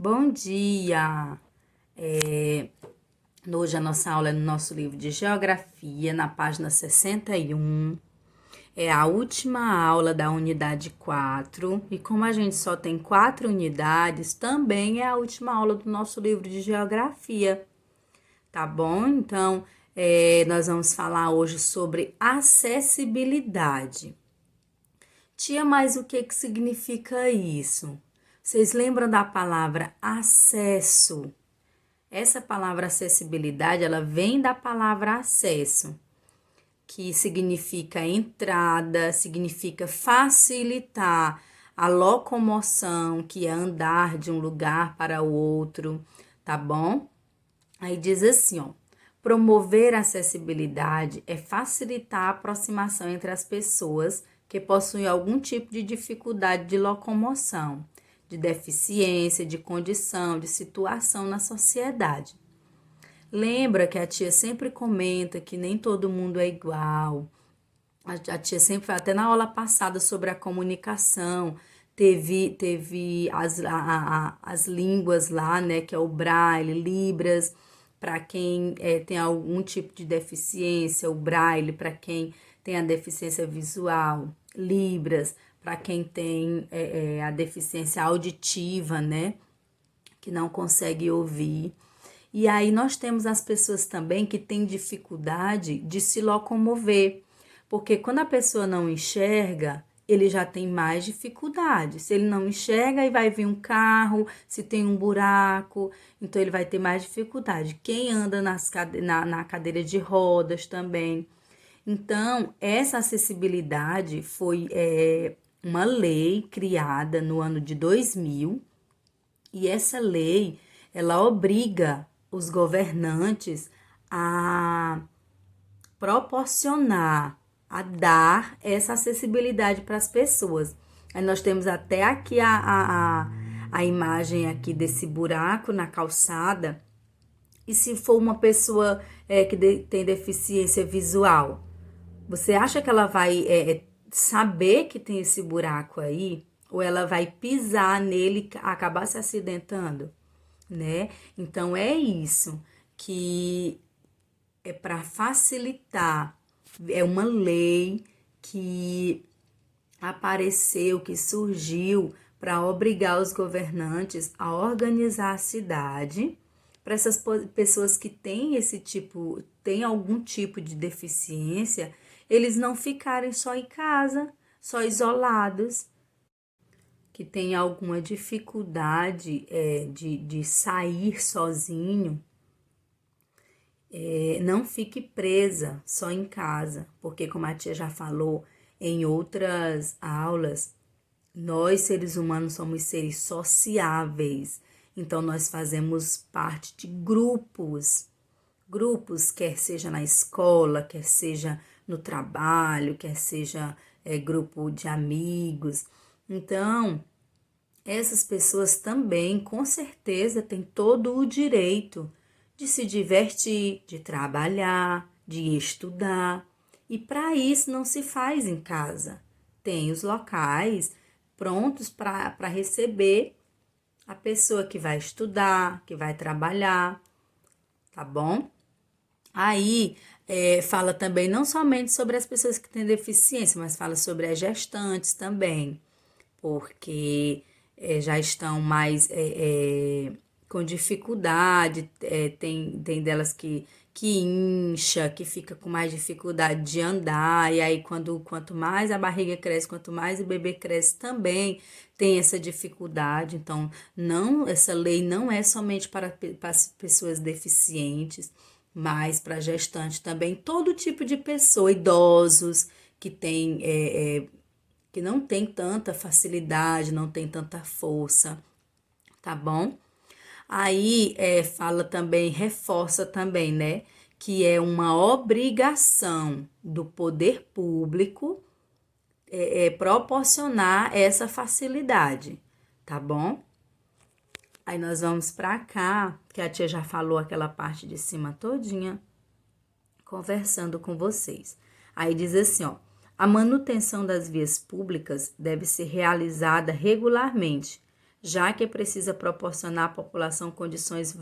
Bom dia! Hoje a nossa aula é no nosso livro de Geografia, na página 61. É a última aula da unidade 4. E como a gente só tem 4 unidades, também é a última aula do nosso livro de Geografia. Tá bom? Então, nós vamos falar hoje sobre acessibilidade. Tia, mas o que significa isso? Vocês lembram da palavra acesso? Essa palavra acessibilidade, ela vem da palavra acesso, que significa entrada, significa facilitar a locomoção, que é andar de um lugar para o outro, tá bom? Aí diz assim, ó: promover a acessibilidade é facilitar a aproximação entre as pessoas que possuem algum tipo de dificuldade de locomoção, de deficiência, de condição, de situação na sociedade. Lembra que a tia sempre comenta que nem todo mundo é igual. A tia sempre, até na aula passada sobre a comunicação, teve as línguas lá, né, que é o Braille, Libras, para quem tem algum tipo de deficiência, o Braille, para quem tem a deficiência visual, Libras, para quem tem a deficiência auditiva, né, que não consegue ouvir. E aí nós temos as pessoas também que têm dificuldade de se locomover, porque quando a pessoa não enxerga, ele já tem mais dificuldade. Se ele não enxerga, aí vai vir um carro, se tem um buraco, então ele vai ter mais dificuldade. Quem anda na cadeira de rodas também. Então, essa acessibilidade foi uma lei criada no ano de 2000, e essa lei, ela obriga os governantes a proporcionar, a dar essa acessibilidade para as pessoas. Aí nós temos até aqui a imagem aqui desse buraco na calçada. E se for uma pessoa que tem deficiência visual, você acha que ela vai saber que tem esse buraco aí? Ou ela vai pisar nele e acabar se acidentando, né? Então é isso que é para facilitar. É uma lei que apareceu, que surgiu para obrigar os governantes a organizar a cidade para essas pessoas que têm têm algum tipo de deficiência, eles não ficarem só em casa, só isolados, que tem alguma dificuldade de sair sozinho, não fique presa só em casa, porque como a tia já falou em outras aulas, nós seres humanos somos seres sociáveis, então nós fazemos parte de grupos, quer seja na escola, quer seja no trabalho, quer seja grupo de amigos. Então, essas pessoas também, com certeza, têm todo o direito de se divertir, de trabalhar, de estudar. E para isso não se faz em casa. Tem os locais prontos para receber a pessoa que vai estudar, que vai trabalhar, tá bom? Aí fala também não somente sobre as pessoas que têm deficiência, mas fala sobre as gestantes também, porque já estão mais com dificuldade, tem delas que incha, que fica com mais dificuldade de andar, e aí quanto mais a barriga cresce, quanto mais o bebê cresce também tem essa dificuldade. Então, não, essa lei não é somente para as pessoas deficientes, mas para gestante também, todo tipo de pessoa, idosos que tem que não tem tanta facilidade, não tem tanta força, tá bom? Aí fala também, reforça também, né? Que é uma obrigação do poder público proporcionar essa facilidade, tá bom? Aí nós vamos para cá, que a tia já falou aquela parte de cima todinha, conversando com vocês. Aí diz assim, ó: a manutenção das vias públicas deve ser realizada regularmente, já que precisa proporcionar à população condições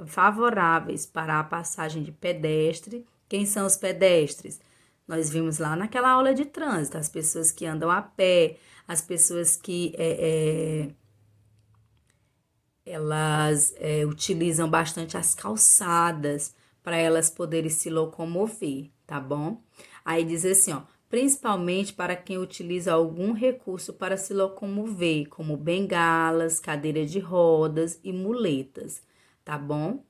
favoráveis para a passagem de pedestre. Quem são os pedestres? Nós vimos lá naquela aula de trânsito, as pessoas que andam a pé, as pessoas que elas utilizam bastante as calçadas para elas poderem se locomover, tá bom? Aí diz assim, ó, principalmente para quem utiliza algum recurso para se locomover, como bengalas, cadeira de rodas e muletas, tá bom?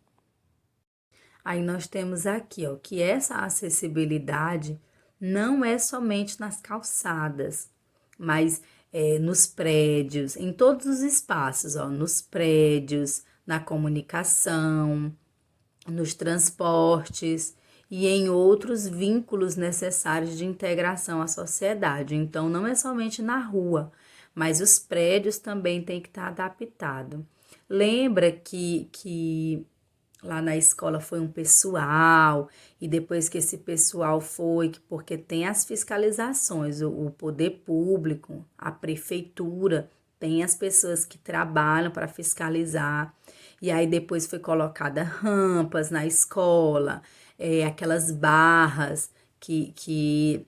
Aí nós temos aqui, ó, que essa acessibilidade não é somente nas calçadas, mas nos prédios, em todos os espaços, ó, nos prédios, na comunicação, nos transportes e em outros vínculos necessários de integração à sociedade. Então, não é somente na rua, mas os prédios também têm que estar adaptados. Lembra que lá na escola foi um pessoal, e depois que esse pessoal foi, porque tem as fiscalizações, o poder público, a prefeitura, tem as pessoas que trabalham para fiscalizar, e aí depois foi colocada rampas na escola, aquelas barras que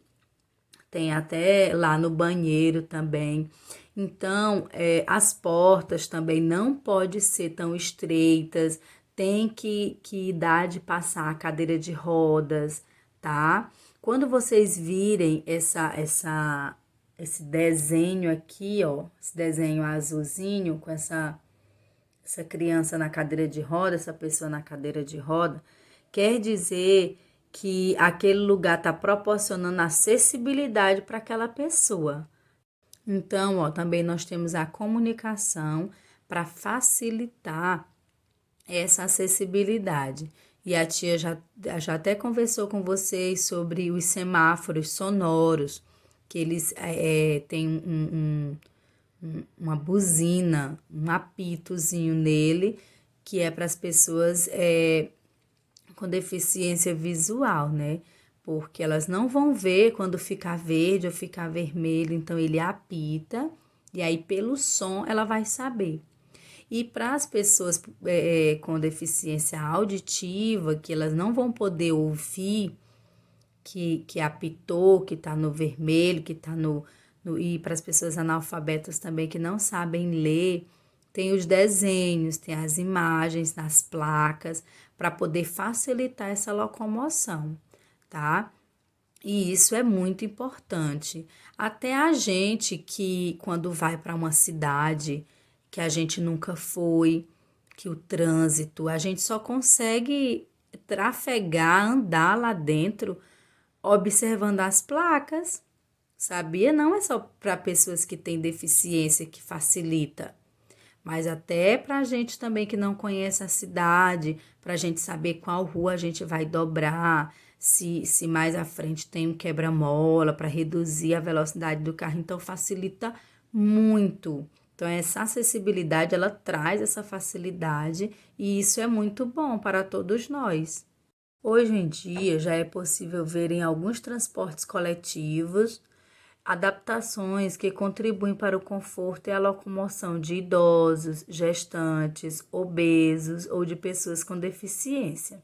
tem até lá no banheiro também. Então, as portas também não podem ser tão estreitas, tem que dar de passar a cadeira de rodas, tá? Quando vocês virem esse desenho aqui, ó, esse desenho azulzinho com essa criança na cadeira de roda, essa pessoa na cadeira de roda, quer dizer que aquele lugar está proporcionando acessibilidade para aquela pessoa. Então, ó, também nós temos a comunicação para facilitar essa acessibilidade. E a tia já até conversou com vocês sobre os semáforos sonoros, que eles têm uma buzina, um apitozinho nele, que é para as pessoas com deficiência visual, né? Porque elas não vão ver quando ficar verde ou ficar vermelho, então ele apita e aí pelo som ela vai saber. E para as pessoas com deficiência auditiva, que elas não vão poder ouvir, que apitou, que está no vermelho, que está e para as pessoas analfabetas também que não sabem ler, tem os desenhos, tem as imagens nas placas, para poder facilitar essa locomoção, tá? E isso é muito importante. Até a gente que, quando vai para uma cidade que a gente nunca foi, que o trânsito, a gente só consegue trafegar, andar lá dentro, observando as placas. Sabia? Não é só para pessoas que têm deficiência que facilita, mas até para a gente também que não conhece a cidade, para a gente saber qual rua a gente vai dobrar, se mais à frente tem um quebra-mola para reduzir a velocidade do carro, então facilita muito. Então, essa acessibilidade, ela traz essa facilidade e isso é muito bom para todos nós. Hoje em dia, já é possível ver em alguns transportes coletivos adaptações que contribuem para o conforto e a locomoção de idosos, gestantes, obesos ou de pessoas com deficiência.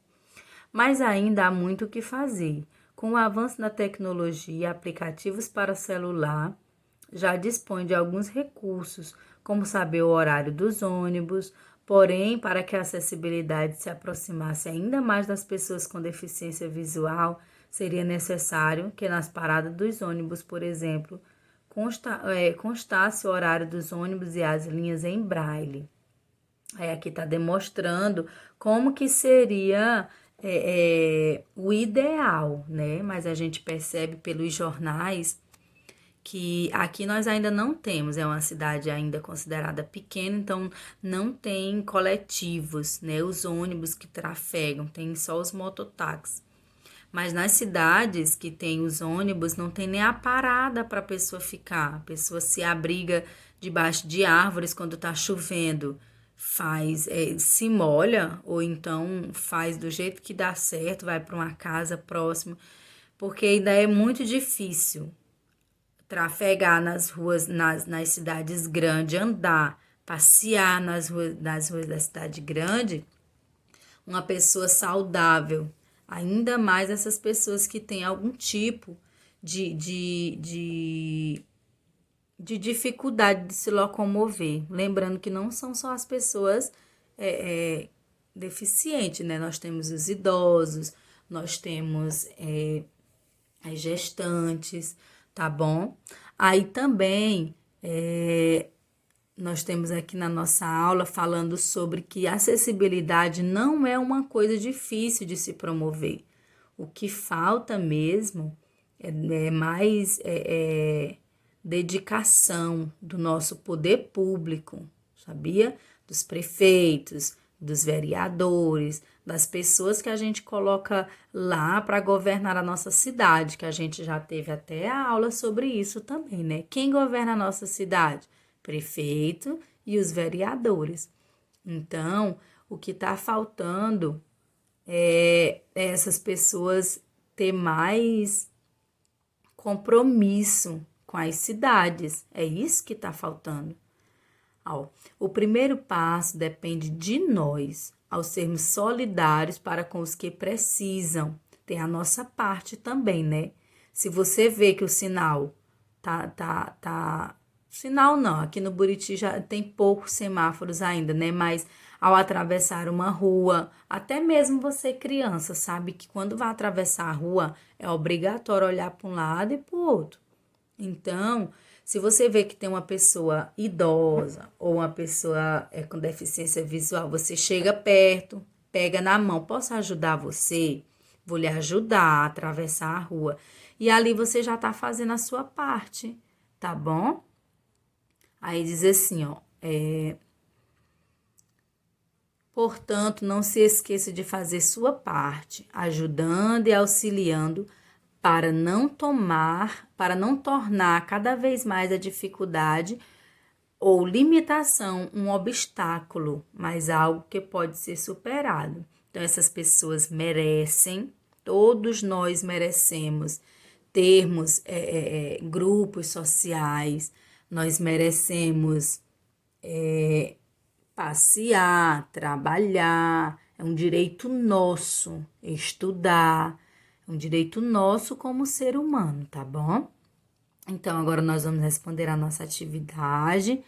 Mas ainda há muito o que fazer. Com o avanço da tecnologia, aplicativos para celular já dispõe de alguns recursos, como saber o horário dos ônibus, porém, para que a acessibilidade se aproximasse ainda mais das pessoas com deficiência visual, seria necessário que nas paradas dos ônibus, por exemplo, constasse o horário dos ônibus e as linhas em braille. Aí aqui está demonstrando como que seria o ideal, né? Mas a gente percebe pelos jornais que aqui nós ainda não temos, é uma cidade ainda considerada pequena, então não tem coletivos, né? Os ônibus que trafegam, tem só os mototáxis. Mas nas cidades que tem os ônibus, não tem nem a parada para a pessoa ficar. A pessoa se abriga debaixo de árvores quando está chovendo, se molha, ou então faz do jeito que dá certo, vai para uma casa próxima, porque ainda é muito difícil trafegar nas ruas, nas cidades grandes, andar passear nas ruas da cidade grande, uma pessoa saudável, ainda mais essas pessoas que têm algum tipo de dificuldade de se locomover. Lembrando que não são só as pessoas deficientes, né? Nós temos os idosos, nós temos as gestantes, tá bom? Aí também nós temos aqui na nossa aula falando sobre que acessibilidade não é uma coisa difícil de se promover. O que falta mesmo é mais dedicação do nosso poder público, sabia? Dos prefeitos, dos vereadores, das pessoas que a gente coloca lá para governar a nossa cidade, que a gente já teve até a aula sobre isso também, né? Quem governa a nossa cidade? Prefeito e os vereadores. Então, o que está faltando é essas pessoas ter mais compromisso com as cidades. É isso que está faltando. O primeiro passo depende de nós, ao sermos solidários para com os que precisam. Tem a nossa parte também, né? Se você vê que o sinal sinal não, aqui no Buriti já tem poucos semáforos ainda, né? Mas ao atravessar uma rua, até mesmo você criança, sabe que quando vai atravessar a rua é obrigatório olhar para um lado e para o outro. Então, se você vê que tem uma pessoa idosa ou uma pessoa com deficiência visual, você chega perto, pega na mão, posso ajudar você? Vou lhe ajudar a atravessar a rua. E ali você já está fazendo a sua parte, tá bom? Aí diz assim, ó, portanto, não se esqueça de fazer sua parte, ajudando e auxiliando para não tornar cada vez mais a dificuldade ou limitação um obstáculo, mas algo que pode ser superado. Então, essas pessoas merecem, todos nós merecemos termos grupos sociais, nós merecemos passear, trabalhar, é um direito nosso estudar, é um direito nosso como ser humano, tá bom? Então, agora nós vamos responder a nossa atividade.